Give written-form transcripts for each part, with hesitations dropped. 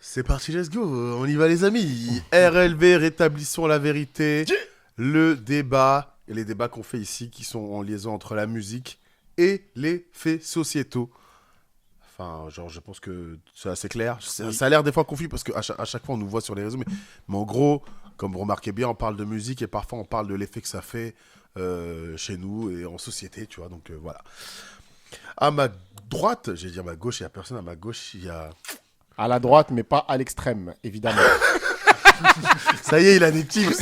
C'est parti, let's go. On y va, les amis. RLV, rétablissons la vérité. Le débat, et les débats qu'on fait ici, qui sont en liaison entre la musique et les faits sociétaux. Enfin, genre, je pense que c'est assez clair. Ça a l'air des fois confus parce qu'à chaque fois, on nous voit sur les réseaux. Mais en gros, comme vous remarquez bien, on parle de musique et parfois, on parle de l'effet que ça fait chez nous et en société, tu vois. Donc, voilà. À ma droite, j'ai dit à ma gauche, il n'y a personne. À ma gauche, il y a... À la droite, mais pas à l'extrême, évidemment. Ça y est, il a des tips.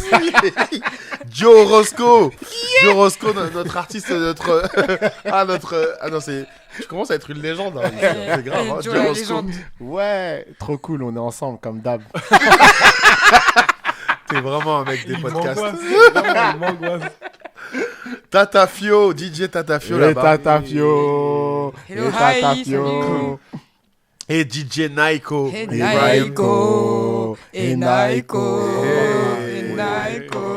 Joe Roscoe. Joe Roscoe, notre artiste, notre... Ah non, c'est... Je commence à être une légende. Hein. C'est grave. Hein. Joe Joe la Roscoe. légende. Ouais, trop cool, on est ensemble comme d'hab. T'es vraiment un mec des podcasts. Il m'angoisse. Tata Fio, DJ Tata Fio Et là-bas. Tata Fio. Hello, Et Tata hi, Fio. Et DJ Naiko. Et Et Ibrahim. Naiko. Et Naiko. Hey. Et Naiko.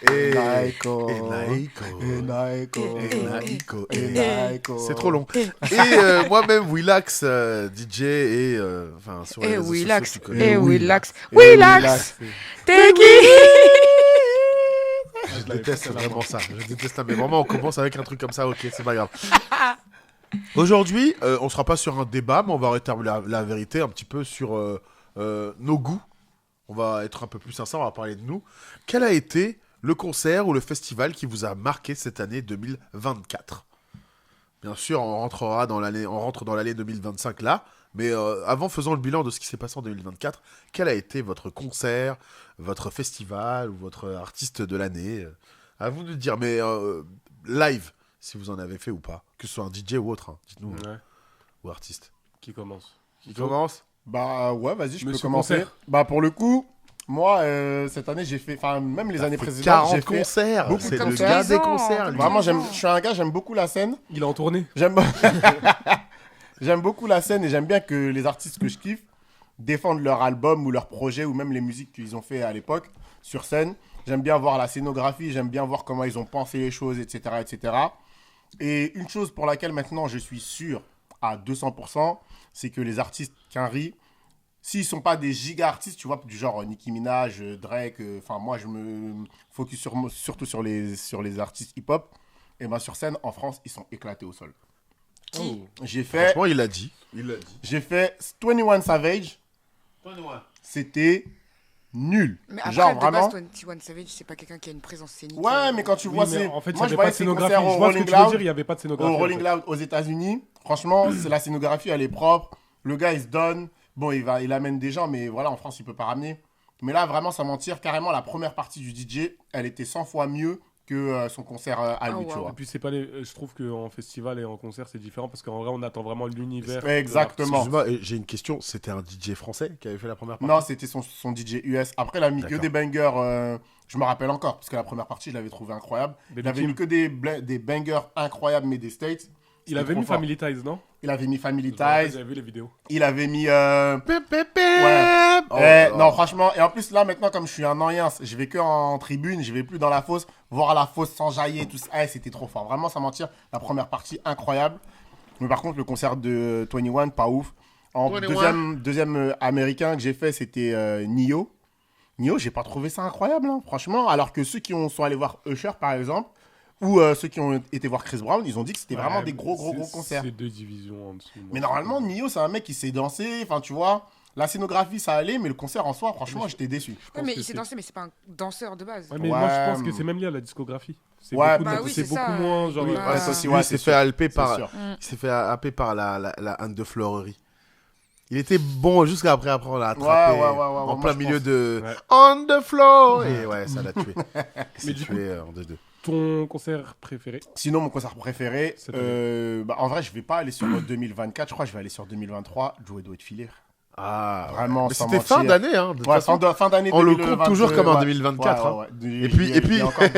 Et Naiko. Et Naiko. Et Naiko. Et Naiko. Et Et Naiko. C'est trop long. Et moi-même, Willax, DJ et... Enfin, sur les Et réseaux Willax. sociaux, tu connais. Et Willax. Et Willax. Take it. Je déteste vraiment ça. Je déteste ça. Mais vraiment, on commence avec un truc comme ça. Ok, c'est pas grave. Aujourd'hui, on sera pas sur un débat, mais on va rétablir la vérité un petit peu sur nos goûts. On va être un peu plus sincère, on va parler de nous. Quel a été le concert ou le festival qui vous a marqué cette année 2024 ? Bien sûr, on rentre dans l'année 2025 là, mais avant, faisons le bilan de ce qui s'est passé en 2024. Quel a été votre concert, votre festival ou votre artiste de l'année ? À vous de dire, mais live, si vous en avez fait ou pas, que ce soit un DJ ou autre, hein, dites-nous, Ouais. ou artiste. Qui commence Qui commence ? Bah ouais, vas-y, je peux Monsieur commencer. Concert. Bah pour le coup, moi, cette année, j'ai fait... Enfin, même les années précédentes, 40 j'ai fait... concerts, beaucoup c'est de le concerts. gars des 10 ans, concerts, lui. Vraiment, je suis un gars, j'aime beaucoup la scène. Il est en tournée. J'aime j'aime beaucoup la scène et j'aime bien que les artistes que je kiffe défendent leur album ou leur projet ou même les musiques qu'ils ont fait à l'époque sur scène. J'aime bien voir la scénographie, j'aime bien voir comment ils ont pensé les choses, etc., etc. Et une chose pour laquelle maintenant je suis sûr à 200%, c'est que les artistes Quinry, s'ils sont pas des giga-artistes, tu vois, du genre Nicki Minaj, Drake, enfin moi je me focus surtout sur les artistes hip-hop, et ben sur scène en France, ils sont éclatés au sol. Qui J'ai fait Franchement, il l'a dit. j'ai fait 21 Savage. C'était nul. Mais après, Genre de vraiment. base, 21 Savage, c'est pas quelqu'un qui a une présence scénique. Ouais, mais quand tu vois, Oui, mais c'est. en fait, il Moi, n'y je avait voyais pas de ces scénographie. concerts Je au vois ce que Rolling tu veux Loud. dire, il n'y avait pas de scénographie. Au en Rolling fait. Loud aux États-Unis, franchement, c'est la scénographie, elle est propre. Le gars, il se donne. Bon, il amène des gens, mais voilà, en France, il peut pas ramener. Mais là, vraiment, sans mentir, carrément, la première partie du DJ, elle était 100 fois mieux que son concert à lui, wow. tu vois. Et puis, c'est pas je trouve qu'en festival et en concert, c'est différent parce qu'en vrai, on attend vraiment l'univers. Exactement. Excuse-moi, j'ai une question. C'était un DJ français qui avait fait la première partie ? Non, c'était son DJ US. Après, il a mis que D'accord. des bangers. Je me rappelle encore, parce que la première partie, je l'avais trouvé incroyable. Baby Il avait Kim. mis que des bangers incroyables, mais des States. Il C'était avait trop mis fort. Family Ties, non? Il avait mis Family Je me rappelle, Ties. J'avais vu les vidéos. Il avait mis. Ouais. Oh, Non, franchement. Et en plus, là, maintenant, comme je suis un ancien, je vais que en tribune, je vais plus dans la fosse. Voir la fosse s'enjailler, tout ça. C'était trop fort. Vraiment, sans mentir. La première partie, incroyable. Mais par contre, le concert de 21, pas ouf. En 21. deuxième américain que j'ai fait, c'était Nio. Nio, j'ai pas trouvé ça incroyable, hein, franchement. Alors que ceux qui sont allés voir Usher, par exemple, ou ceux qui ont été voir Chris Brown, ils ont dit que c'était vraiment des gros concerts. C'est 2 divisions en dessous. moi, Mais je normalement, trouve. Nio, c'est un mec qui sait danser. Enfin, tu vois, la scénographie, ça allait, mais le concert en soi, franchement, Mais j'étais déçu. Ouais, pense mais que il s'est c'est- dansé, mais c'est pas un danseur de base. Ouais, mais Ouais, moi, je pense que c'est même lié à la discographie. C'est Ouais, beaucoup, bah oui, c'est c'est beaucoup ça. moins. Genre, Oui, Ouais, ça aussi, Lui, ouais, il s'est c'est fait sûr. happer C'est par... sûr. Il s'est fait happer par la Anne de Fleurerie. Il était bon jusqu'à après on l'a attrapé Ouais, en moi, plein je milieu pense. de Ouais. On the floor et ouais, ça l'a tué. Mais Mais du tué en 2-2. ton concert préféré? Sinon, mon concert préféré, Cette année. en vrai, je vais pas aller sur 2024. Je crois que je vais aller sur 2023. Joe doit être filer. Ah, ouais. Vraiment, Mais sans c'était fin mentir. d'année hein, de toute Ouais, façon. fin d'année. On le 2022, compte toujours comme en ouais. 2024, hein. Ouais. Et puis- Il y a encore, ouais.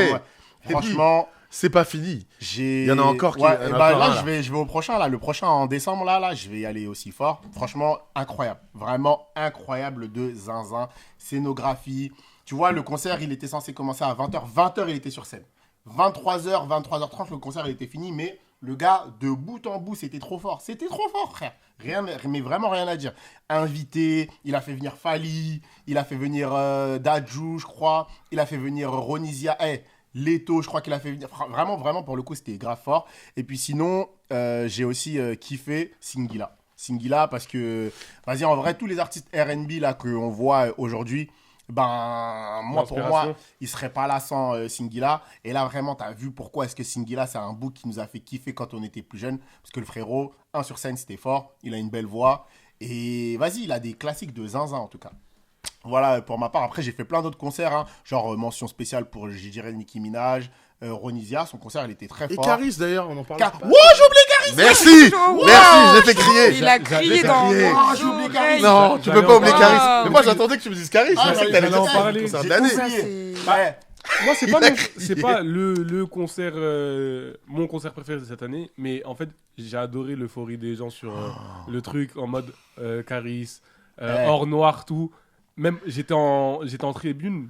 puis- Franchement, C'est pas fini. j'ai. Il y en a encore qui- Ouais, il y en et a bah, encore là, un, là. je vais au prochain. Là, le prochain en décembre, là, je vais y aller aussi fort. Franchement, incroyable. Vraiment incroyable de zinzin. Scénographie. Tu vois, le concert, il était censé commencer à 20h. 20h, il était sur scène. 23h, 23h30, le concert, il était fini. Mais Le gars, de bout en bout, c'était trop fort. C'était trop fort, frère. Rien, mais vraiment rien à dire. Invité, il a fait venir Fali, il a fait venir Dadju, je crois. Il a fait venir Ronisia. Leto, je crois qu'il a fait venir. Vraiment, vraiment, pour le coup, c'était grave fort. Et puis sinon, j'ai aussi kiffé Singila. Singila, parce que, vas-y, en vrai, tous les artistes R&B là qu'on voit aujourd'hui, ben, moi, pour moi, il serait pas là sans Singila. Et là, vraiment, tu as vu pourquoi est-ce que Singila, c'est un bout qui nous a fait kiffer quand on était plus jeunes. Parce que le frérot, sur scène, c'était fort. Il a une belle voix. Et vas-y, il a des classiques de zinzin, en tout cas. Voilà, pour ma part. Après, j'ai fait plein d'autres concerts. Hein, genre, mention spéciale pour, je dirais, Nicki Minaj. Ronisia, son concert, il était très fort. Et Caris, d'ailleurs, on en parle. Wow, j'ai oublié Caris. Merci. Wow. Merci, j'ai fait crier. Il a crié dans crié. mon J'ai oublié Caris. oreille. Non, tu peux J'allais pas en oublier parler. Caris. Mais moi, j'attendais que tu me dises Caris. Ah, Je pensais que t'allais j'allais en dire parler. concert J'ai d'année. Ça, oublié. c'est- Ouais. Moi, c'est Il pas, a c'est crié. pas le concert, mon concert préféré de cette année, mais en fait, j'ai adoré l'euphorie des gens sur le truc en mode Caris, Ouais. or noir, tout. Même, j'étais en tribune.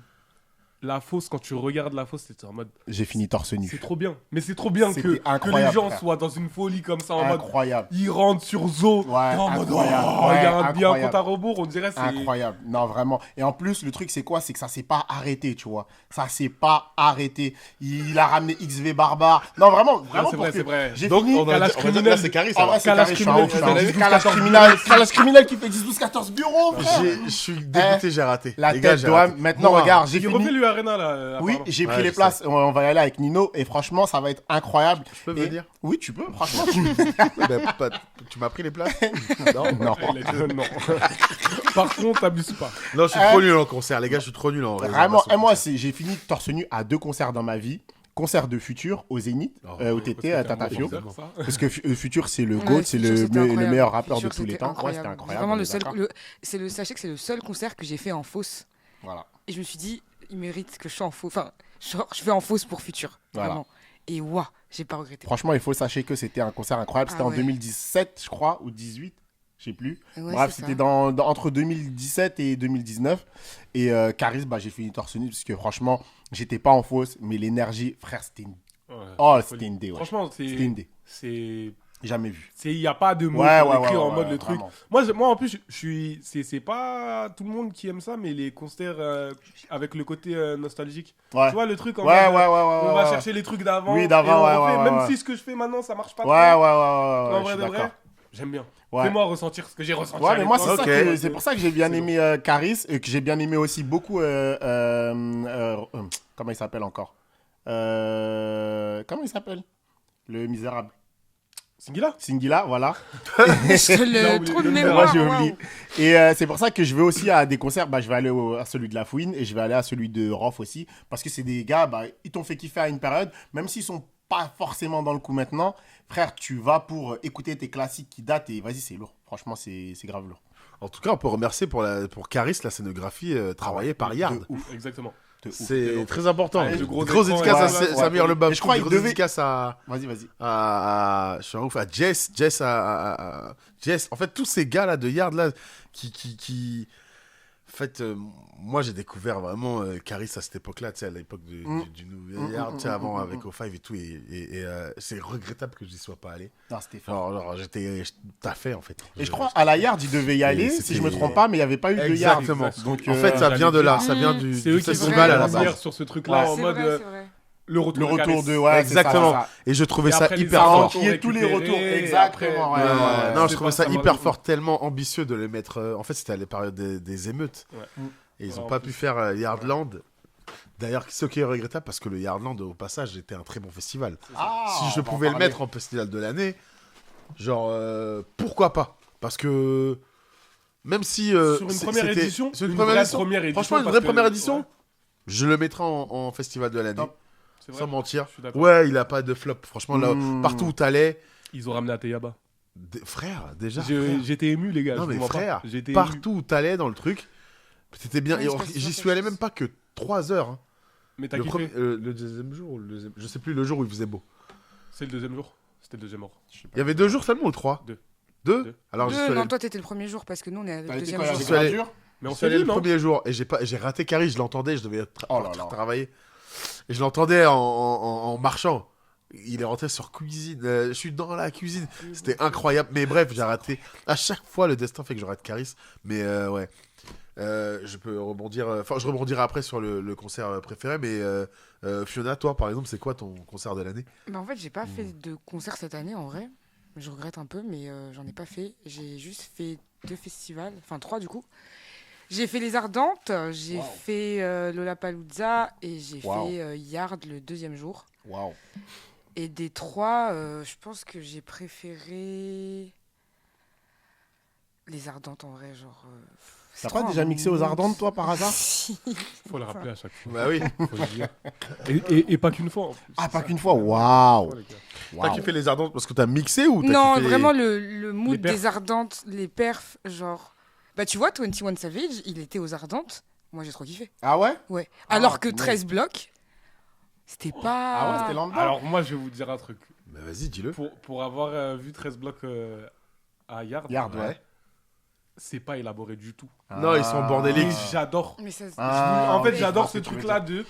La fosse, quand tu regardes la fosse, c'est en mode. J'ai fini torse nu. C'est trop bien. Mais c'est trop bien C'était que les incroyable, gens frère. soient dans une folie comme ça, en mode. Incroyable. Ils rentrent sur Zo. Ouais, en mode. incroyable. Oh, il y a Ouais, un bien incroyable. compte à rebours, on dirait. C'est Incroyable. Non, vraiment. Et en plus, le truc, c'est quoi? C'est que ça s'est pas arrêté, tu vois. Ça s'est pas arrêté. Il a ramené XV Barbare. Non, vraiment, vraiment. c'est pour vrai, que- c'est vrai. J'ai Donc, fini. on va Kalash dire là, criminel. c'est Caris. En alors. vrai, c'est Kalash carré, je suis criminel un ouf, qui je suis un fait ouf. 12, Kalash 14 criminel, Kalash criminel qui fait 10-12-14 bureaux, frère. Je suis dégoûté, j'ai raté. La Les gars, tête j'ai d'Oam. raté. Maintenant, Moi, regarde, j'ai Il refait fini. l'U-Arena là. Oui, apparemment. j'ai pris Ouais, les je places. On va y aller avec Nino. Et franchement, ça va être incroyable. Je peux Et- venir. Oui, tu peux, franchement. Ben, tu m'as pris les places? Non. Non. Il a dit non. Par contre, t'abuses pas. Non, je suis trop nul en concert, les gars, je suis trop nul en Vraiment, réservation. et moi, j'ai fini torse nu à 2 concerts dans ma vie. Concert de Futur au Zénith, Oh, au TT, à Tatafio. évidemment. Parce que Futur, c'est le Ouais, GOAT, c'est Future, le, c'était le incroyable. meilleur rappeur Future, de tous les c'était temps. Ouais, c'était incroyable. Vraiment on le est seul. d'accord. Sachez que c'est le seul concert que j'ai fait en fausse. Voilà. Et je me suis dit, il mérite que je sois en fausse. Enfin, genre, je vais en fausse pour Futur. Voilà. Vraiment. Et waouh, j'ai pas regretté. Franchement, il faut sachez que c'était un concert incroyable. C'était Ah en ouais. 2017, je crois, ou 18. Je sais plus. Ouais, Bref, c'est c'était ça. entre 2017 et 2019. Et Caris, bah, j'ai fini torse nu parce que franchement, j'étais pas en fausse, mais l'énergie, frère, c'était une. Ouais, Oh, c'est c'était une dé, ouais. Franchement, C'était une dé. c'est. Jamais vu. Il n'y a pas de mots Ouais, pour ouais, l'écrire ouais, en mode ouais, le truc. vraiment. Moi, en plus, je suis. C'est pas tout le monde qui aime ça, mais les concerts avec le côté nostalgique. Ouais. Tu vois, le truc en Ouais, mode, ouais, ouais, on ouais, va ouais. chercher les trucs d'avant. Oui, et d'avant, on ouais, refait, ouais, même ouais. si ce que je fais maintenant, ça marche pas Ouais, ouais, trop. ouais, ouais, En ouais, je vrai suis de vrai, d'accord. j'aime bien. Ouais. Fais-moi ressentir ce que j'ai ressenti. Ouais, à mais moi, l'époque. c'est pour ça que j'ai bien aimé Caris et que j'ai bien aimé aussi beaucoup. Comment il s'appelle encore Comment il s'appelle Le misérable. Singila. Singila, voilà. Le oublié, trou de le Moi, mémoire. j'ai waouh. oublié. Et c'est pour ça que je vais aussi à des concerts. Bah, je vais aller à celui de La Fouine et je vais aller à celui de Rof aussi. Parce que c'est des gars, bah, ils t'ont fait kiffer à une période, même s'ils sont pas forcément dans le coup maintenant. Frère, tu vas pour écouter tes classiques qui datent et vas-y, c'est lourd. Franchement, c'est grave lourd. En tout cas, on peut remercier pour Caris la scénographie travaillée par Yard. De ouf. Exactement. De ouf. C'est très important. Allez, le gros Grosse écran, dédicace à ouais, Samir ouais. Le Bab. Et je crois qu'il grosse devait- dédicace à, Vas-y, vas-y. je suis un ouf, à Jess, Jess. En fait, tous ces gars-là de Yard, là, qui... En fait, moi, j'ai découvert vraiment Caris à cette époque-là, tu sais, à l'époque du nouvel Yard, tu sais, avant, avec O5 et tout, et c'est regrettable que je n'y sois pas allé. Non, c'était fort. Alors, j'étais taffé, en fait. Et je crois à la Yard, il devait y aller, si c'était- je me trompe pas, mais il n'y avait pas eu de Yard. Exactement. Donc, En fait, ça vient de là, ça vient Mmh. du C'est eux qui festival vont à la revenir base. sur ce truc-là Ouais. en C'est mode vrai, c'est vrai. le retour, le retour de... Caris. Ouais, Exactement. c'est ça. Et je trouvais Et ça après, les hyper enfants fort. qui ont Qui est tous les récupéré, retours, et exactement, après, ouais, Ouais, non, je c'est trouvais pas ça ça, hyper moi, fort, tellement ambitieux de les mettre. En fait, c'était à la période des émeutes. Ouais. Et ils Ouais, n'ont en pas plus. pu faire Yardland. D'ailleurs, ce qui est regrettable, parce que le Yardland, au passage, était un très bon festival. Ah, Si on je va en pouvais le parler. mettre en festival de l'année, genre, pourquoi pas? Parce que même si. Sur une première c'était- édition, sur une une première vraie édition, première édition, franchement, une parce vraie que- première édition, ouais. je le mettrais en festival de l'année. Top. C'est vrai. Sans mentir. Je suis d'accord. Ouais, il a pas de flop. Franchement, là, Mmh. partout où t'allais. Ils ont ramené Ateyaba. Frère, déjà. J'étais ému, les gars. Non je mais vous mens pas. frère, J'étais ému. partout où t'allais dans le truc, c'était bien. Ouais, Et il se passe j'y toujours suis quelque allé chose. même pas que 3 heures. Hein. Mais t'as Le, kiffé. le deuxième jour, ou le deuxième... je sais plus, le jour où il faisait beau. C'est le deuxième jour. C'était le deuxième jour. Il y avait 2 jours seulement ou 3? Deux. 2 Deux. Alors j'y suis Non, allé, toi, t'étais le premier jour parce que nous, on est T'as le été deuxième quand il y jour. avait suis allé- gradure Mais on j'y suis s'est allé dit, le non premier jour et j'ai raté Carrie, je l'entendais, je devais Oh là là. travailler. Et je l'entendais en marchant. Il est rentré sur cuisine. Je suis dans la cuisine. C'était incroyable. Mais bref, j'ai raté. À chaque fois, le destin fait que je rate Caris. Mais ouais. Je peux rebondir. Enfin, je rebondirai après sur le concert préféré. Mais Fiona, toi, par exemple, c'est quoi ton concert de l'année? Bah, en fait, j'ai pas fait de concert cette année en vrai. Je regrette un peu, mais j'en ai pas fait. J'ai juste fait 2 festivals, enfin 3 du coup. J'ai fait Les Ardentes, j'ai fait Lollapalooza et j'ai fait Yard le 2e jour. Waouh. Et des 3, je pense que j'ai préféré Les Ardentes en vrai, genre. T'as pas déjà mixé aux Ardentes, toi, par hasard? Si. Faut le rappeler à chaque fois. Bah oui. Faut le dire. Et pas qu'une fois. En plus. Ah, pas qu'une fois. Waouh. Les gars. T'as kiffé les Ardentes parce que t'as mixé ou t'as Non, kiffé... vraiment le mood Les perfs. des Ardentes, les perfs, genre. Bah, tu vois, 21 Savage, il était aux Ardentes. Moi, j'ai trop kiffé. Ah ouais? Ouais. Ah, Alors que punaise. 13 blocs, c'était pas. Ah ouais, c'était lambda. Alors, moi, je vais vous dire un truc. Bah vas-y, dis-le. Pour avoir vu 13 blocs à Yard, Yard, ouais. c'est pas élaboré du tout. Non, ils sont bordéliques. Et j'adore. Mais ça, Ah, En fait, oui, j'adore je ce vois ce que tu veux truc-là de.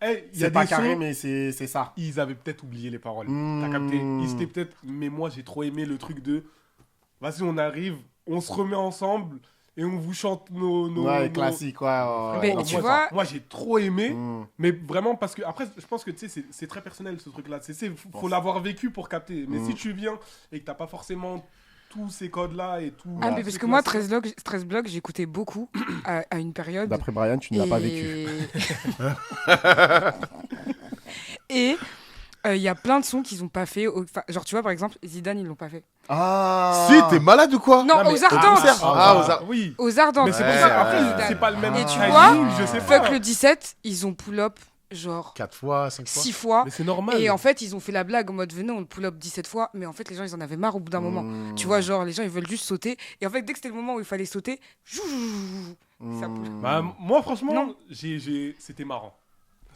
Hey, il y a C'est pas des carré, sons, mais c'est ça. ils avaient peut-être oublié les paroles. Mmh. T'as capté? Ils étaient peut-être. Mais moi, j'ai trop aimé le truc de. Vas-y, on arrive, on se remet ensemble et on vous chante nos. Ouais, nos- classique, ouais. Mais Moi, tu moi, vois- moi, j'ai trop aimé. Mmh. Mais vraiment, parce que après, je pense que tu sais, c'est très personnel ce truc-là. Faut l'avoir vécu pour capter. Mais si tu viens et que t'as pas forcément tous ces codes-là et tout. Ah, mais parce que moi, 13 blocs, j'écoutais beaucoup à une période. D'après Brian, tu ne l'as pas vécu. Et il y a plein de sons qu'ils ont pas fait. Enfin, genre, tu vois, par exemple, Zidane, ils l'ont pas fait. Ah. Si, t'es malade ou quoi? Non, mais aux Ardentes. concert. Ah, aux Ardentes. Oui. Aux Ardentes. Mais c'est Ouais, pour ça qu'après, Zidane. c'est pas le même. Et tu timing, vois, je sais pas. Fuck le 17, ils ont pull-up genre 4 fois, 5 fois. 6 fois. Mais c'est normal. Et en fait, ils ont fait la blague en mode venez, on le pull-up 17 fois. Mais en fait, les gens, ils en avaient marre au bout d'un moment. Tu vois, genre, les gens, ils veulent juste sauter. Et en fait, dès que c'était le moment où il fallait sauter, ça pull. Bah, moi, franchement, Non. c'était marrant.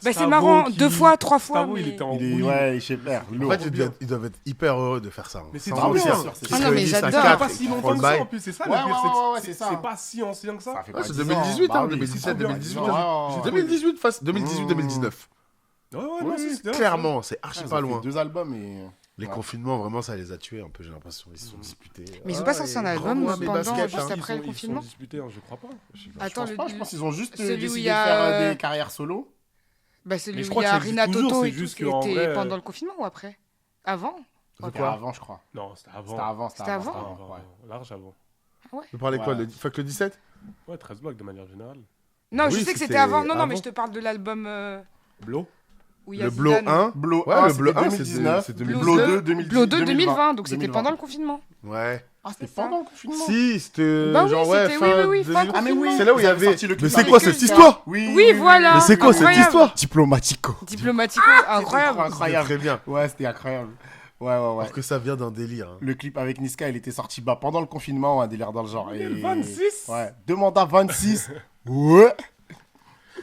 Bah, c'est Stavo marrant, qui- 2 fois, 3 fois. Stavo, il mais- était en Il est, roulis. ouais, je sais pas. En fait, ils doivent être hyper heureux de faire ça. hein. Mais c'est Sans trop mentir. bien. sûr, c'est Ils sûr. se Ah non, mais réunissent à j'adore. Ça quatre, fait pas si ils font longtemps le que ça bail. en plus, c'est ça Ouais, le pire, ouais, c'est c'est que ça. c'est pas si ancien que ça. Ça fait Ouais, pas c'est 10 ans. 2018, Bah hein, oui, 2017, c'est trop bien. 2018. Ouais, ouais, ouais. 2018, 2018-2019. Ouais, non, Oui, c'est clairement, c'est archi Ils pas ont fait loin. 2 albums et. Les Ouais. confinements, vraiment, ça les a tués un peu, j'ai l'impression. Ils se sont disputés. Mais ils ont pas sorti un album rends-moi mes pendant, baskets, juste hein. après le Ils confinement sont disputés, hein, je crois pas. Attends, Je pense qu'ils ont juste celui où décidé il de y a, faire des carrières solo. Bah, celui Mais je où crois il y que a ça existe Rina toujours, Toto c'est et tout, juste qui qu'en était vrai, pendant le confinement ou après? Avant? C'était quoi avant, je crois. Non, c'était avant. C'était avant. C'était avant Ouais. Large avant. Vous parlez quoi, Ouais. le Fuck le 17? Ouais, 13 blocs de manière générale. Non, je Oui, sais que c'était c'était avant. Non, non, mais avant. je te parle de l'album Blow. où il y a Le Blow Zidane. 1? Blow Ouais, 1, le Blow c'était 1, 2019. c'est Blow 2019. 2, Blow 2 2020, donc c'était pendant le confinement. Ouais. Ah, c'était C'est ça. pendant le confinement. Si, c'était Bah oui, genre, ouais, c'était- fin oui, oui, fin 2000. Ah, mais oui. confinement. C'est là où il y Ils avaient avait. sorti le Mais clip c'est avec quoi que cette ça. histoire? Oui, voilà. Mais c'est quoi cette Incroyable. histoire? Diplomatico. Diplomatico, incroyable. C'était incroyable. Très bien. Ouais, c'était incroyable. Ouais. Alors que ça vient d'un délire. hein. Le clip avec Niska, il était sorti pendant le confinement, un délire dans le genre. Le 26. Ouais, demande à 26. Ouais.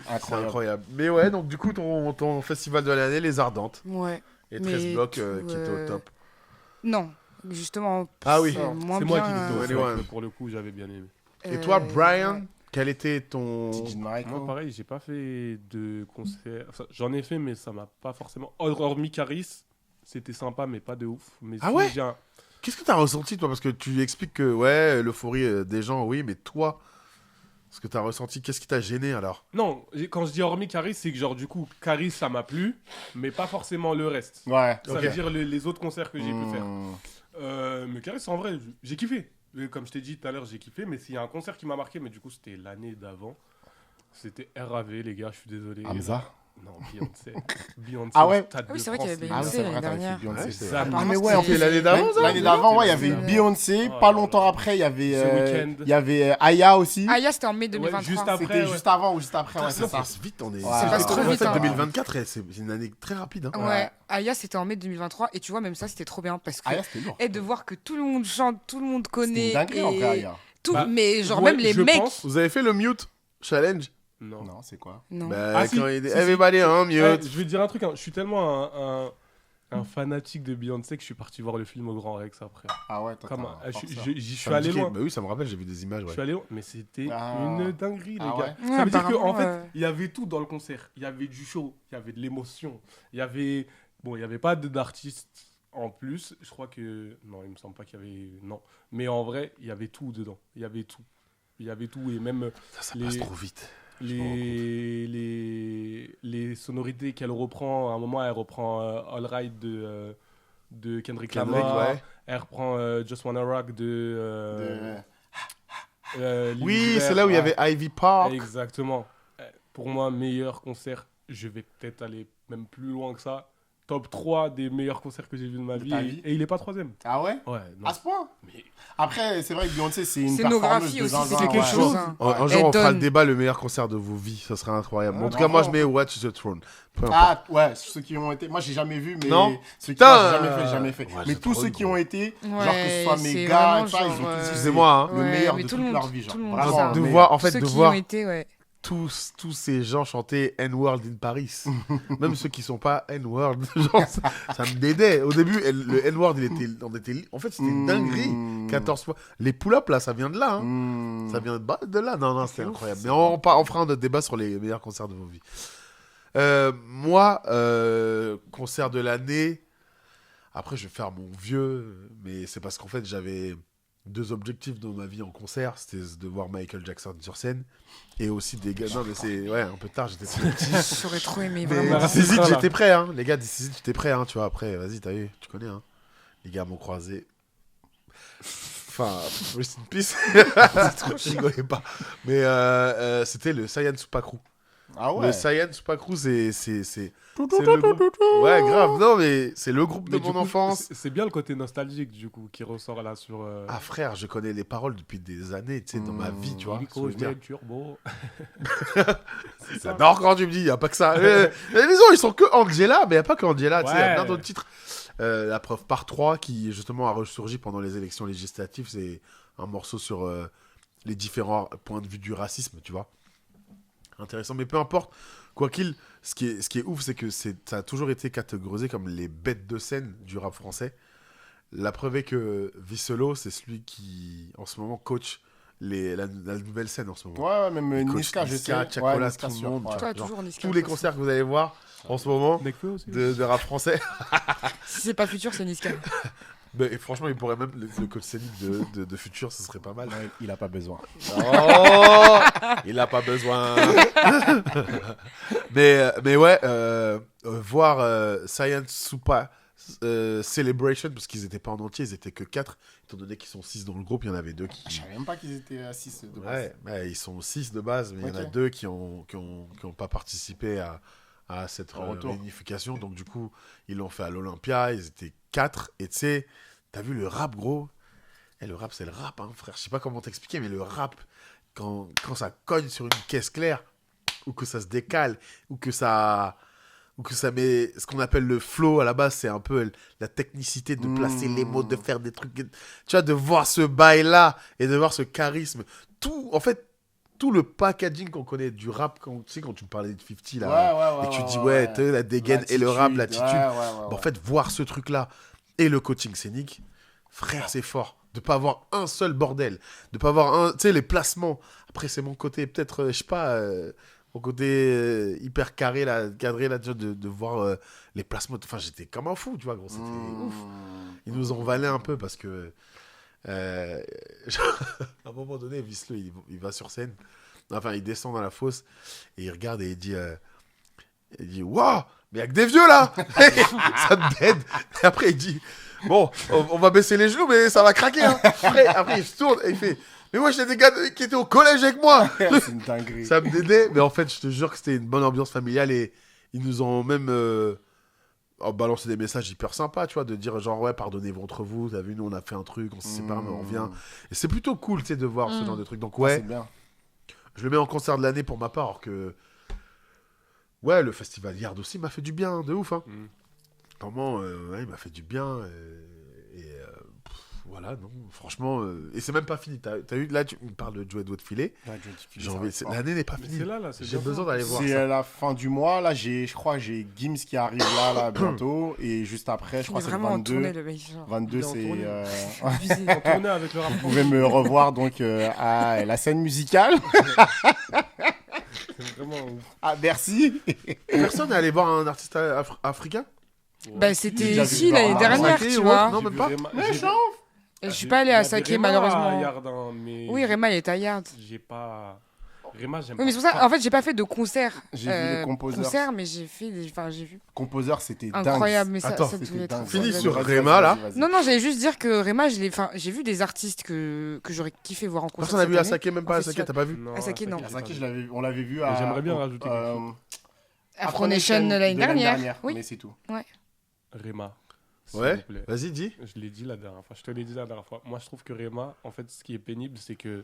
C'est Incroyable. incroyable. Mais ouais, donc du coup, ton festival de l'année, Les Ardentes. Ouais. Et 13 Mais blocs tout, qui étaient au top. Non, justement. Ah oui. c'est moins C'est moi bien, qui l'ai Ouais, fait. ouais. Mais pour le coup, j'avais bien aimé. Et toi, Brian, ouais. quel était ton. Titi Mareko. Moi, pareil, j'ai pas fait de concert. Enfin, j'en ai fait, mais ça m'a pas forcément. Hormis Caris, c'était sympa, mais pas de ouf. Mais Ah si, ouais j'ai un- Qu'est-ce que t'as ressenti, toi? Parce que tu expliques que, ouais, l'euphorie des gens, oui, mais toi, ce que t'as ressenti, qu'est-ce qui t'a gêné alors? Non, quand je dis hormis Caris, c'est que genre, du coup, Caris, ça m'a plu, mais pas forcément le reste. Ouais. Ça Ok. veut dire les autres concerts que j'ai pu faire. Mmh. Mais Caris, en vrai, j'ai kiffé. Comme je t'ai dit tout à l'heure, j'ai kiffé, mais s'il y a un concert qui m'a marqué, mais du coup, c'était l'année d'avant. C'était RAV, les gars, je suis désolé. Hamza. Non, Beyoncé. Beyoncé. Ah ouais. au Stade Ah oui, de c'est vrai qu'il y France, avait les Ah, gars. oui, Beyoncé c'est l'année vrai, t'avais dernière. fait Beyoncé, Ouais, c'est c'est vrai. Apparemment, Ah, mais ouais, en c'était plus, l'année d'avant, ça? l'année d'avant, ouais, il y avait C'est- Beyoncé. Oh Pas là longtemps là. après, il y avait, The Weeknd. il y avait Aya aussi. Ah, c'était en mai Ouais, 2023. juste après. C'était ouais. juste avant ou juste après, ouais, Ça c'est ça. passe vite, on est. Ouais. Ça passe trop en vite, fait, hein. 2024, c'est une année très rapide. hein. Ouais, Aya, c'était en mai 2023. Et tu vois, même ça, c'était trop bien. Parce que. Aya, c'était lourd. Et de voir que tout le monde chante, tout le monde C'était connaît. une dinguerie, en vrai, Aya. Tout, Bah, mais genre, ouais, même les je mecs. pense- Vous avez fait le mute challenge? Non. Non, c'est quoi? Non. Bah, Ah, si, quand il dit si, si. Everybody on Ouais, mute. je vais te dire un truc, hein. Je suis tellement un fanatique de Beyoncé que je suis parti voir le film au Grand Rex après. Ah ouais, toi, Comme, t'as un forceur. j'y suis Ça me allé dit loin. que- Bah oui, ça me rappelle, j'ai vu des images. Je Ouais. suis allé loin, mais c'était Ah. une dinguerie, les Ah gars. ouais. Ouais, Ça veut dire qu'en apparemment, fait, il y avait tout dans le concert. Il y avait du show, il y avait de l'émotion, il y avait Bon, il n'y avait pas d'artistes en plus. Je crois que... Non, il me semble pas qu'il y avait... Non. Mais en vrai, il y avait tout dedans. Il y avait tout. Il y avait tout. Et même Ça les- passe trop vite. Je me rends les sonorités qu'elle reprend. À un moment, elle reprend All Right de Kendrick Kendrick, Lamar. ouais. Elle reprend Just Wanna Rock de... Lil Oui, Uzi c'est Vert. là où il y avait Ivy Park. Exactement. Pour moi, meilleur concert, je vais peut-être aller même plus loin que ça. Top 3 des meilleurs concerts que j'ai vus de ma De vie. ta Et, vie et il est pas troisième. Ah ouais? Ouais, non. À ce point? Mais Après, c'est vrai que Beyoncé, c'est une Scénographie performeuse de aussi, zinzin, c'est quelque ouais. chose. Hein. Un Ouais. jour, on fera donne. le débat, le meilleur concert de vos vies. Ça serait incroyable. Ouais, En tout cas, bravo. moi, je mets Watch the Throne. Peu importe. Ah ouais, ceux qui ont été. Moi j'ai jamais vu, mais Non. ceux qui Putain, j'ai jamais fait. ouais, mais c'est tous trop ceux qui gros. ont été, genre que ce Ouais, soit mes c'est gars, vraiment et ça, ils ont genre, tous dit Excusez-moi, hein. le meilleur de mais toute tout le leur monde- vie, genre. tout le monde Vraiment, dit ça. le De meilleur. voir, en fait, Ceux de qui voir ont été, ouais. tous ces gens chanter N-Word in Paris. Même ceux qui sont pas N-Word. Genre, ça me dédait. Au début, le N-Word, en fait, c'était une dinguerie. 14 fois. Les pull-ups, là, ça vient de là. Hein. Ça vient de là. Non, c'était incroyable. Mais on fera un autre débat sur les meilleurs concerts de vos vies. Moi, concert de l'année. Après, je vais faire mon vieux. Mais c'est parce qu'en fait, j'avais 2 objectifs dans ma vie en concert. C'était de voir Michael Jackson sur scène. Et aussi des gars. Non, mais c'est un peu tard, j'étais trop petit. J'aurais trop aimé, Mais vraiment. c'est This Is It, ça, là. j'étais prêt, hein. Les gars, This Is It, j'étais prêt, hein. Tu vois, après, vas-y, t'as vu, tu connais, hein. Les gars m'ont croisé. Enfin, rest in peace. Je rigolais pas. Mais c'était le Saiyan Supakru. Ah ouais. Le Saiyan Supakru, c'est le groupe. Ouais, grave. Non, mais c'est le groupe de Mais du mon coup, enfance. c'est bien le côté nostalgique, du coup, qui ressort là sur... Ah, frère, je connais les paroles depuis des années, tu sais, dans ma vie, tu vois. ce que je Nico, veux dire. Turbo. J'adore quand tu me dis, il n'y a pas que ça. Les maisons, ils sont que Angela, mais il n'y a pas que Angela, tu sais, il y a Ouais. plein d'autres titres. La preuve par 3, qui justement a ressurgi pendant les élections législatives, c'est un morceau sur les différents points de vue du racisme, tu vois. Intéressant, mais peu importe. Quoi qu'il, ce qui est ouf, c'est que ça a toujours été catégorisé comme les bêtes de scène du rap français. La preuve est que Visselo, c'est celui qui, en ce moment, coach la nouvelle scène en ce moment. Ouais, même Il coach Niska, je sais. Niska, Chacola, Ouais, Niska, tout le sûr. monde, Ouais. Toi, genre, toujours Niska. Tous les concerts que vous allez voir en ce moment Nekfeu aussi. de rap français. Si c'est pas futur, c'est Niska. Et franchement, il pourrait même le coach scénique de Future, ce serait pas mal. Ouais, il a pas besoin. Oh, il a pas besoin. mais ouais, voir Science Super Celebration, parce qu'ils étaient pas en entier, ils étaient que 4, étant donné qu'ils sont 6 dans le groupe, il y en avait 2 qui. Je savais même pas qu'ils étaient à 6 de base. Ouais, ils sont 6 de base, mais il y en a Ok. 2 qui ont pas participé à cette Au retour. réunification. Donc, du coup, ils l'ont fait à l'Olympia. Ils étaient 4. Et tu sais, t'as vu le rap, gros? Le rap, c'est le rap, hein, frère. Je sais pas comment t'expliquer, mais le rap, quand ça cogne sur une caisse claire, ou que ça se décale, ou que ça met ce qu'on appelle le flow à la base, c'est un peu la technicité de placer les mots, de faire des trucs. Tu vois, de voir ce bail-là et de voir ce charisme. En fait, tout le packaging qu'on connaît du rap, tu sais, quand tu me parlais de 50 là, Ouais, et tu te dis, ouais, t'as la dégaine et le rap, l'attitude. Bah, en fait, voir ce truc-là et le coaching scénique, frère, c'est fort. De pas avoir un seul bordel. De pas avoir tu sais, les placements. Après, c'est mon côté, peut-être, je sais pas, mon côté hyper carré, là, cadré, là, de voir les placements. Enfin, j'étais comme un fou, tu vois, gros. C'était ouf. Ils nous ont valé un peu parce que. À un moment donné, Visselo, il va sur scène. Enfin, il descend dans la fosse et il regarde et il dit waouh, mais il y a que des vieux là. Ça me dead. Et après, il dit bon, on va baisser les genoux, mais ça va craquer. Hein. Après, il se tourne et il fait mais moi, j'ai des gars qui étaient au collège avec moi. C'est une dinguerie. Ça me dédait, mais en fait, je te jure que c'était une bonne ambiance familiale et ils nous ont même balancé des messages hyper sympas, tu vois, de dire genre ouais, pardonnez-vous entre vous, t'as vu, nous on a fait un truc, on s'est séparés, mais on revient. Et c'est plutôt cool, tu sais, de voir ce genre de truc. Donc Ah, ouais, c'est bien. je le mets en concert de l'année pour ma part, alors que ouais, le festival Yard aussi m'a fait du bien, de ouf, hein. Vraiment, ouais, il m'a fait du bien voilà, non, franchement, et c'est même pas fini. T'as eu, là, tu me parles de Joe Doigt de filet. Ouais, J'ai envie, l'année n'est pas Mais finie. c'est là, c'est J'ai bientôt. besoin d'aller voir C'est ça. à la fin du mois. Là, je crois que j'ai Gims qui arrive là bientôt. Et juste après, je Il crois est que c'est le vraiment en 22. tournée, le mec. genre. 22, Il est en c'est. tournée. Abusé. En tournée avec le rap. Vous pouvez me revoir donc à la scène musicale C'est vraiment ouf. à Bercy. Personne n'est allé voir un artiste africain? Bah, J'ai c'était déjà vu ici dans l'année un dernière, Saké, tu ouais, vois. non, même pas. Je suis pas allée à Saké, malheureusement. Mais Oui, Réma, il est à Yard. J'ai pas. Réma, j'aime Oui, mais pas. c'est pour ça, en fait, j'ai pas fait de concert. J'ai vu les Composers. Mais j'ai fait enfin, j'ai vu. Composer, c'était dingue. Incroyable, mais ça, Attends, ça devait C'était être dingue. Fini incroyable. sur Vas-y, Réma, vas-y, là. vas-y. Non, j'allais juste dire que Réma, j'ai vu des artistes que j'aurais kiffé voir en concert. Personne n'a vu cette Asake, même pas en Asake, festival. t'as pas vu? Non, Asake, non. j'ai pas Asake, vu. on l'avait vu Mais à. j'aimerais bien rajouter quelque chose. année. Afro Nation de l'année dernière. Oui. Mais c'est tout. Réma. s'il Ouais, vous plaît. vas-y, dis. Je l'ai dit la dernière fois. Je te l'ai dit la dernière fois. Moi, je trouve que Réma, en fait, ce qui est pénible, c'est que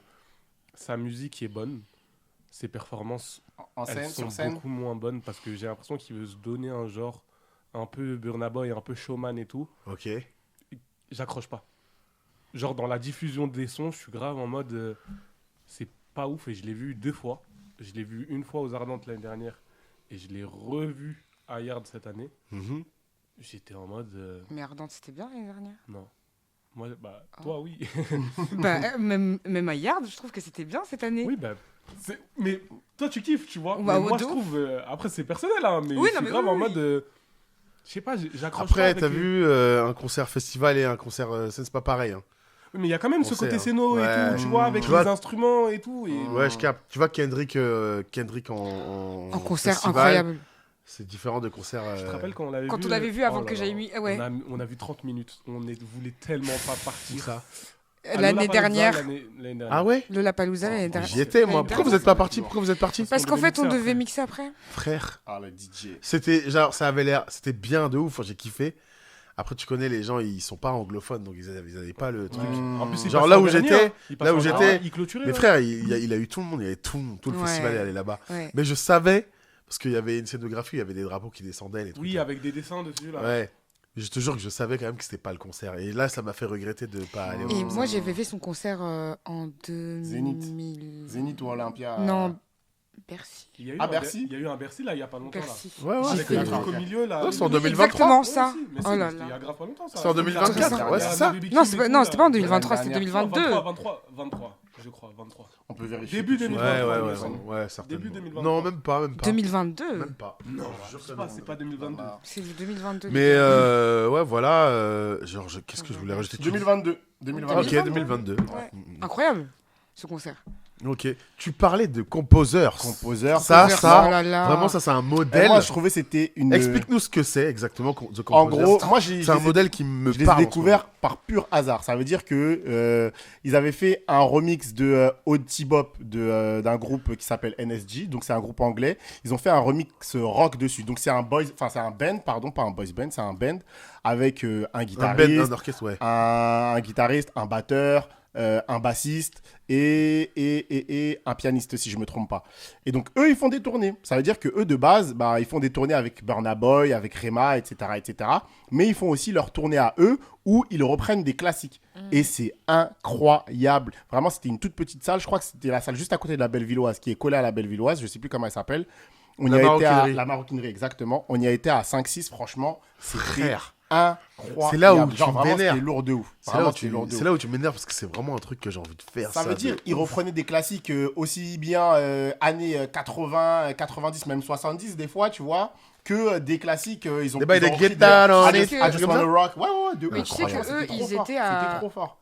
sa musique est bonne. Ses performances, En elles scène, sont sur scène. beaucoup moins bonnes parce que j'ai l'impression qu'il veut se donner un genre un peu Burna Boy, un peu showman et tout. Ok. J'accroche pas. Genre dans la diffusion des sons, je suis grave en mode c'est pas ouf et je l'ai vu 2 fois. Je l'ai vu une fois aux Ardentes l'année dernière et je l'ai revu à Yard cette année. Mhm. J'étais en mode Mais Ardente, c'était bien l'année dernière. non. Moi, bah, toi, oui. Bah, même à Yard, je trouve que c'était bien cette année. Oui, bah. Mais toi, tu kiffes, tu vois. Bah, Mais moi, de je ouf. trouve. Après, c'est personnel, hein, mais Oui, je non, suis mais grave oui, en oui. mode. Je sais pas, j'accroche pas. Après, avec t'as le- vu un concert festival et un concert scène, c'est pas pareil. Hein. Oui, mais il y a quand même ce Concert. côté scéno et Ouais. tout, tu vois, avec Tu les vois- instruments et tout. Et... Ouais, je capte. Tu vois, Kendrick En concert festival, incroyable. C'est différent de concert. Je te rappelle quand on l'avait vu. Quand on l'avait vu avant oh là que j'aille là. mis. Ouais. On a vu 30 minutes. Voulait tellement pas partir. Ça. À L'année Lollapalooza, dernière. l'année dernière. Ah ouais? Lollapalooza l'année dernière. J'y étais, moi. L'année Pourquoi vous dernière. êtes pas parti? Pourquoi vous êtes parti? Parce qu'en fait, on mixer devait après. mixer après. Frère. Ah, le DJ. C'était genre, ça avait l'air, c'était bien de ouf, j'ai kiffé. Après, tu connais les gens, ils sont pas anglophones, donc ils avaient pas le truc. En plus, il Genre passait là en où dernier, j'étais, hein. Il passait là où en j'étais, dernier, il clôturait. Mais ouais. frère, il a eu tout le monde, il y avait tout le Ouais. festival est allé là-bas. Ouais. Mais je savais, parce qu'il y avait une scénographie, il y avait des drapeaux qui descendaient, les trucs. Oui, avec des dessins dessus, là. Ouais. Je te jure que je savais quand même que c'était pas le concert. Et là, ça m'a fait regretter de pas aller au Et concert. moi, j'avais fait son concert en 2000. Zénith ou Olympia. Non, Bercy. Il y a eu Ah, un Bercy Il y a eu un Bercy, là, il y a pas longtemps, là. Bercy. Ouais, ouais, Avec c'était le truc au milieu, là. Ouais, c'est en les- 2023. Exactement Ouais, ça. aussi, mais Oh si, là c'était là. il y a grave pas longtemps, ça. C'est en 2024, ouais, c'est ça. Non, c'était pas en 2023, c'était L'année 2022. 23, je crois, 23. On peut vérifier. Début tout de suite. 2023. Ouais, il me semble. certainement. Début 2023. Non, même pas. 2022. Même pas. Non, Je je jure sais que pas, non. c'est pas 2022. C'est du 2022. Mais ouais, voilà. Genre, qu'est-ce que je voulais rajouter? 2022. 2022. Ok, 2022. Ouais. Incroyable, ce concert. Ok. Tu parlais de composers. Composer. Ça, Composer, ça, oh là là. vraiment, ça, c'est un Et modèle. moi, je trouvais que c'était une. Explique-nous ce que c'est exactement, The En Composers. gros, moi, c'est un modèle qui me je les ai parle. en ce découverts par pur hasard. Ça veut dire que ils avaient fait un remix de Old Bop d'un groupe qui s'appelle NSG. Donc c'est un groupe anglais. Ils ont fait un remix rock dessus. Donc c'est un band, pardon, pas un boys band, c'est un band avec un moment. Un guitariste, band, un orchestre, ouais. un guitariste, un batteur, un bassiste et un pianiste si je me trompe pas. Et donc eux ils font des tournées. Ça veut dire que eux de base ils font des tournées avec Burna Boy, avec Rema, etc. Mais ils font aussi leurs tournées à eux où ils reprennent des classiques. Et c'est incroyable. Vraiment c'était une toute petite salle. Je crois que c'était la salle juste à côté de la Bellevilloise qui est collée à la Bellevilloise. Je sais plus comment elle s'appelle. On La y a été à maroquinerie. la maroquinerie exactement. On y a été à 5-6 franchement. C'était Frère. incroyable. C'est là où tu Genre, vraiment, m'énerves. c'était lourd de ouf. C'est Vraiment, là, où c'était tu, lourd de c'est ouf. là où tu m'énerves parce que c'est vraiment un truc que j'ai envie de faire. Ça veut dire de qu'ils ouf. reprenaient des classiques aussi bien années 80, 90, même 70 des fois, tu vois, que des classiques. Ils ont Des bails ils ont de repris guitare on I it, just- I un truc Just comme Wanna ça. Rock. Ouais, de Mais tu sais incroyable. que eux, C'était ils trop fort. étaient à- C'était trop fort.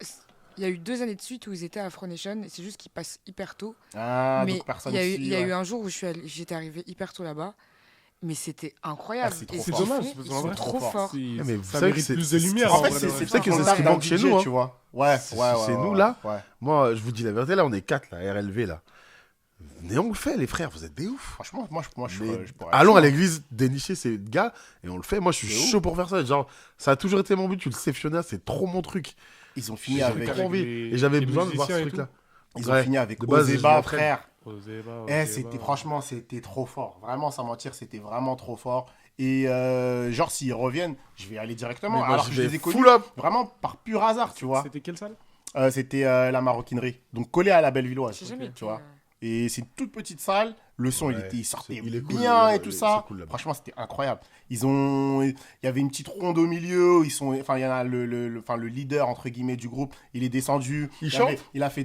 Il y a eu 2 années de suite où ils étaient à Afro Nation et c'est juste qu'ils passent hyper tôt. Ah, mais donc personne il y a eu, aussi, il y a ouais. eu un jour où j'étais arrivée hyper tôt là-bas, mais c'était incroyable. Ah, c'est trop Et fort. ce qu'ils dommage, font, parce ils qu'en sont vrai, trop trop forts. mais vous ça savez que mérite c'est- plus de lumière. En fait, vrai, c'est de ça vrai. que qui c'est ce qui manque chez nous, hein. tu vois. Ouais, C'est ouais. nous, ouais, là. Ouais. Moi, je vous dis la vérité, là, on est 4, là, RLV, là. Mais on le fait, les frères, vous êtes des ouf. Franchement, moi, je Mais pourrais. allons à l'église dénicher ces gars et on le fait. Moi, je suis C'est ouf. chaud pour faire ça. Genre, ça a toujours été mon but. Tu le sais, Fiona, c'est trop mon truc. Ils ont fini J'ai avec. trop envie. les- Et j'avais les besoin de voir ce musiciens et truc-là. Ils ont Ouais. fini avec De base, je Ozeba, m'entraîne. frère. Ozeba, C'était franchement, c'était trop fort. Vraiment, sans mentir, c'était vraiment trop fort. Et genre, s'ils reviennent, je vais aller directement. Mais moi, Alors je que je vais les ai connus full up. vraiment par pur hasard, tu vois. C'était quelle salle C'était la maroquinerie. Donc collé à la Bellevilloise. J'ai jamais tu été, vois. Et c'est une toute petite salle, Le son, Ouais, il sortait il est cool, bien et il tout est- ça. c'est cool, là-bas. Franchement, c'était incroyable. Il y avait une petite ronde au milieu. Enfin, il y en a le leader entre guillemets du groupe. Il est descendu. Il y avait-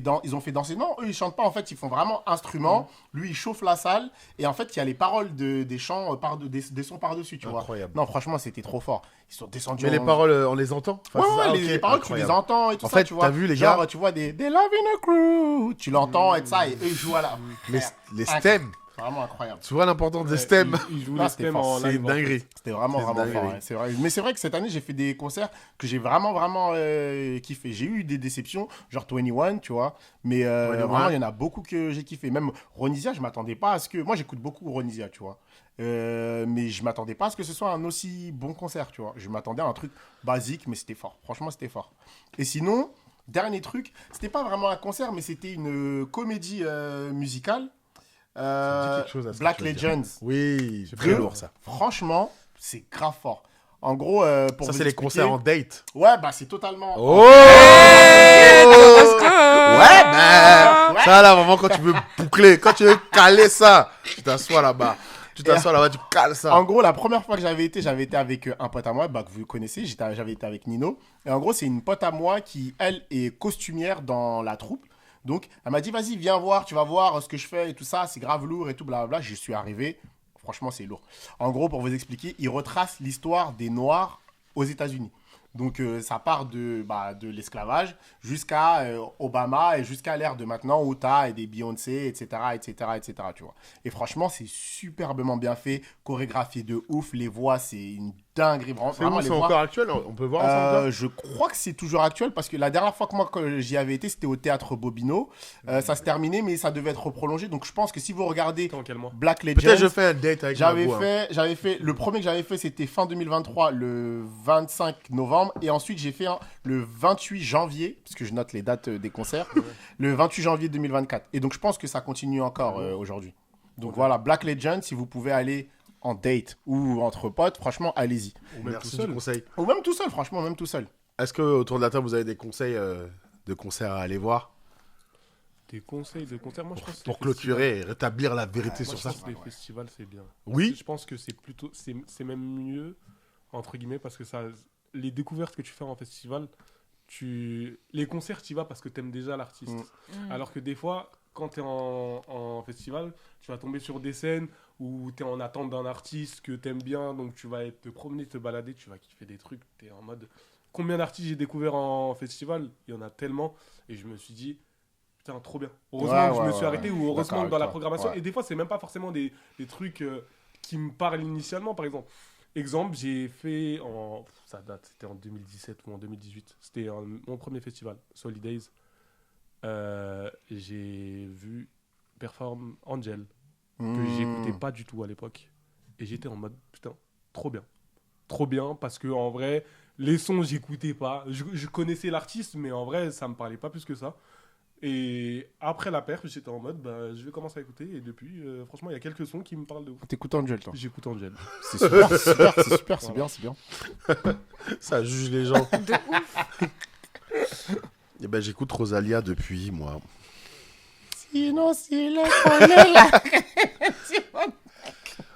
chante ils ont fait danser. Non, eux ils chantent pas. En fait, ils font vraiment instrument. Lui, il chauffe la salle. Et en fait, il y a les paroles des chants des sons par dessus, tu vois. Incroyable. Non, franchement, c'était trop fort. Ils sont descendus. Mais les paroles, on les entend? Enfin, Ouais, c'est ça, ouais, les ok, paroles, tu les incroyable. entends et tout En ça, fait, tu vois. t'as vu, les Genre, gars tu vois des Love in a Crew, tu l'entends et tout ça, et eux, ils jouent à la. Les, les stems. C'est vraiment incroyable. Tu vois l'importance des Ouais, stems? il joue Non, les c'était stems fort. en C'est live. une dinguerie. C'était vraiment, C'est vraiment dingue, fort. oui. Ouais, c'est vrai. Mais c'est vrai que cette année, j'ai fait des concerts que j'ai vraiment, vraiment kiffé. J'ai eu des déceptions, genre 21, tu vois. Mais 21. vraiment, il y en a beaucoup que j'ai kiffé. Même Ronisia, je m'attendais pas à ce que. Moi, j'écoute beaucoup Ronisia, tu vois. Mais je m'attendais pas à ce que ce soit un aussi bon concert, tu vois. Je m'attendais à un truc basique, mais c'était fort. Franchement, c'était fort. Et sinon, dernier truc, c'était pas vraiment un concert, mais c'était une comédie musicale. Ça me dit quelque chose à ce que Black tu vas dire. Legends. Oui, c'est Que, très lourd ça. Franchement, c'est grave fort. En gros, pour Ça, vous c'est les expliquer- concerts en date. Ouais, bah c'est totalement. Oh! Ouais, ben, Ouais. ça là, vraiment, quand tu veux boucler, quand tu veux caler ça, tu t'assois là-bas. Tu t'assois là-bas, tu cales ça. En gros, la première fois que j'avais été avec un pote à moi, bah, que vous connaissez, j'avais été avec Nino. Et en gros, c'est une pote à moi qui, elle, est costumière dans la troupe. Donc, elle m'a dit, vas-y, viens voir, tu vas voir ce que je fais et tout ça, c'est grave lourd et tout, blablabla. Je suis arrivé, franchement, c'est lourd. En gros, pour vous expliquer, il retrace l'histoire des Noirs aux États-Unis. Donc, ça part de l'esclavage jusqu'à Obama et jusqu'à l'ère de maintenant où tu as des Beyoncé, etc., tu vois. Et franchement, c'est superbement bien fait, chorégraphié de ouf, les voix, c'est une dinguerie. C'est Vraiment, où, les c'est voix. encore actuel? On peut voir ensemble là? Je crois que c'est toujours actuel parce que la dernière fois que j'y avais été, c'était au théâtre Bobino. Ça se terminait, mais ça devait être prolongé. Donc je pense que si vous regardez Attends, quel mois? Black Legends, Peut-être je fais un date avec j'avais Mabou, hein. fait le premier que j'avais fait, c'était fin 2023, le 25 novembre, et ensuite j'ai fait le 28 janvier, parce que je note les dates des concerts, le 28 janvier 2024. Et donc je pense que ça continue encore aujourd'hui. Donc voilà, Black Legends, si vous pouvez aller en date ou entre potes, franchement, allez-y. Ou même tout Merci seul. du conseil. Ou même tout seul, franchement, même tout seul. Est-ce que autour de la table, vous avez des conseils de concerts à aller voir Des conseils de concert, moi je pense que pour les festivals- clôturer et rétablir la vérité Moi, sur je ça? pense que les festivals c'est bien. Oui. Je pense que c'est plutôt c'est même mieux entre guillemets parce que ça les découvertes que tu fais en festival, les concerts tu y vas parce que t'aimes déjà l'artiste. Alors que des fois quand tu es en festival, tu vas tomber sur des scènes où tu es en attente d'un artiste que tu aimes bien, donc tu vas te promener, te balader, tu vas kiffer des trucs, tu es en mode combien d'artistes j'ai découvert en festival? Il y en a tellement et je me suis dit putain, trop bien. Heureusement que je me suis arrêté ou heureusement D'accord que dans la avec toi. programmation. Ouais. Et des fois, c'est même pas forcément des trucs qui me parlent initialement. Par exemple, j'ai fait ça date, c'était en 2017 ou en 2018. C'était mon premier festival, Solidays. J'ai vu perform Angel, que j'écoutais pas du tout à l'époque. Et j'étais en mode putain, trop bien. Trop bien parce que en vrai, les sons, j'écoutais pas. Je connaissais l'artiste, mais en vrai, ça me parlait pas plus que ça. Et après la perf, j'étais en mode, bah, je vais commencer à écouter. Et depuis, franchement, il y a quelques sons qui me parlent de ouf. T'écoutes Angel, toi. J'écoute Angel. C'est super, c'est super, c'est super, c'est bien, c'est bien. Ça juge les gens. De ouf. Eh ben, j'écoute Rosalia depuis, moi. Sinon, s'il est connaît là.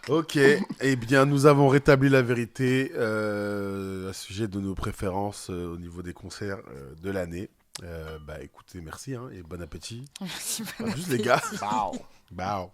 Ok, eh bien, nous avons rétabli la vérité à sujet de nos préférences au niveau des concerts de l'année. Bah, écoutez, merci hein, et bon appétit. Merci, Juste les gars. Wow. Bah.